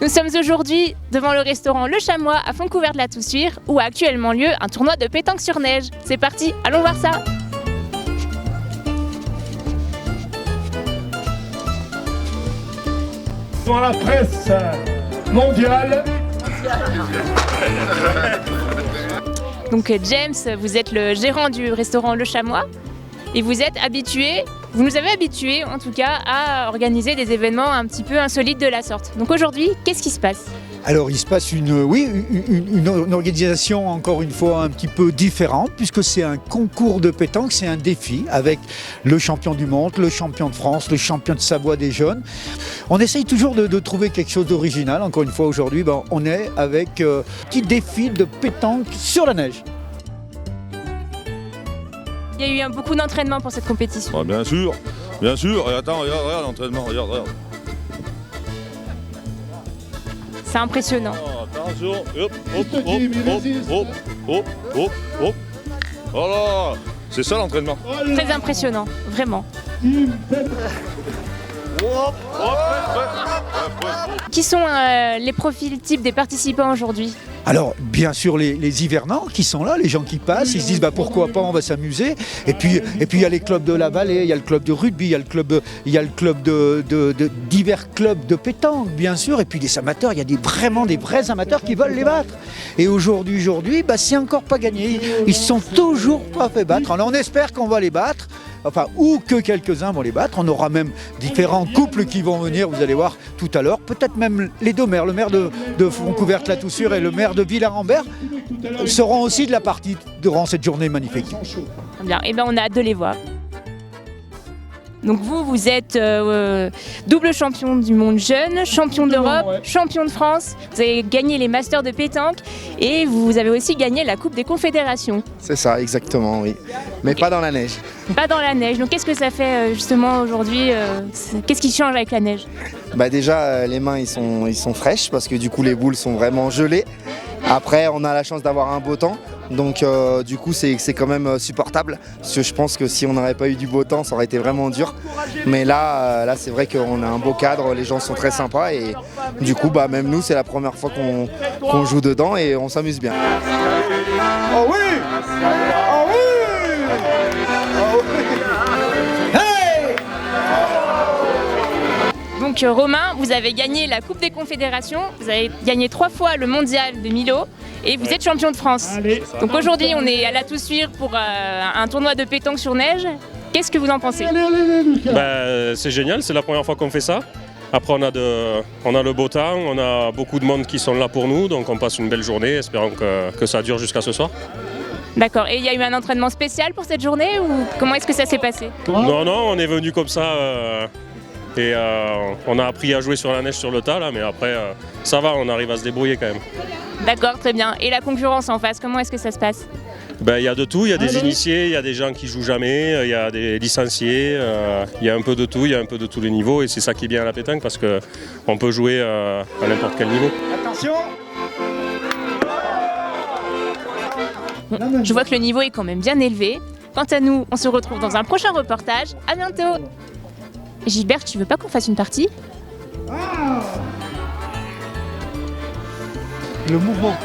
Nous sommes aujourd'hui devant le restaurant Le Chamois à Fontcouvert-de-la-Toussuire où a actuellement lieu un tournoi de pétanque sur neige. C'est parti, allons voir ça. Dans la presse mondiale. Donc James, vous êtes le gérant du restaurant Le Chamois et vous nous avez habitués en tout cas à organiser des événements un petit peu insolites de la sorte. Donc aujourd'hui, qu'est-ce qui se passe ? Alors il se passe une organisation encore une fois un petit peu différente puisque c'est un concours de pétanque, c'est un défi avec le champion du monde, le champion de France, le champion de Savoie des jeunes. On essaye toujours de trouver quelque chose d'original. Encore une fois aujourd'hui, on est avec un petit défi de pétanque sur la neige. Il y a eu beaucoup d'entraînement pour cette compétition. Ah, bien sûr. Et attends, regarde l'entraînement, regarde. C'est impressionnant. Oh, attention, hop. Voilà, c'est ça l'entraînement. Très impressionnant, vraiment. Qui sont les profils types des participants aujourd'hui ? Alors bien sûr les hivernants qui sont là, les gens qui passent, ils se disent pourquoi pas, on va s'amuser. Et puis il y a les clubs de la vallée, il y a le club de rugby, il y a le club de divers clubs de pétanque bien sûr. Et puis les amateurs, il y a vraiment des vrais amateurs qui veulent les battre. Et aujourd'hui, c'est encore pas gagné. Ils se sont toujours pas fait battre. Alors on espère qu'on va les battre. Ou que quelques-uns vont les battre. On aura même différents couples qui vont venir, vous allez voir tout à l'heure. Peut-être même les deux maires, le maire de Fontcouvert-de-la-Toussuire et le maire de Villars-en-Berg, seront aussi de la partie durant cette journée magnifique. Bien, et on a hâte de les voir. Donc vous êtes double champion du monde jeune, champion d'Europe, champion de France. Vous avez gagné les Masters de pétanque et vous avez aussi gagné la Coupe des Confédérations. C'est ça, exactement, oui. Mais pas dans la neige. Pas dans la neige. Donc qu'est-ce que ça fait justement aujourd'hui Qu'est-ce qui change avec la neige ? Déjà, les mains ils sont fraîches parce que du coup les boules sont vraiment gelées. Après, on a la chance d'avoir un beau temps. Donc du coup c'est quand même supportable parce que je pense que si on n'aurait pas eu du beau temps ça aurait été vraiment dur, mais là c'est vrai qu'on a un beau cadre, les gens sont très sympas et du coup même nous c'est la première fois qu'on joue dedans et on s'amuse bien. Oh oui! Oh oui! Oh oui! Hey! Donc Romain, vous avez gagné la Coupe des Confédérations, vous avez gagné 3 fois le mondial de Milo et vous êtes champion de France. Donc aujourd'hui on est à la Toussuire pour un tournoi de pétanque sur neige. Qu'est-ce que vous en pensez ? C'est génial, c'est la première fois qu'on fait ça. Après on a le beau temps, on a beaucoup de monde qui sont là pour nous, donc on passe une belle journée, espérons que ça dure jusqu'à ce soir. D'accord, et il y a eu un entraînement spécial pour cette journée ou comment est-ce que ça s'est passé ? Non, on est venu comme ça et on a appris à jouer sur la neige sur le tas là, mais après ça va, on arrive à se débrouiller quand même. D'accord, très bien. Et la concurrence en face, comment est-ce que ça se passe ? Il y a de tout, il y a des initiés, il y a des gens qui jouent jamais, il y a des licenciés, il y a un peu de tout, il y a un peu de tous les niveaux et c'est ça qui est bien à la pétanque parce qu'on peut jouer à n'importe quel niveau. Attention! Je vois que le niveau est quand même bien élevé. Quant à nous, on se retrouve dans un prochain reportage. À bientôt! Gilbert, tu veux pas qu'on fasse une partie ? Le mouvement.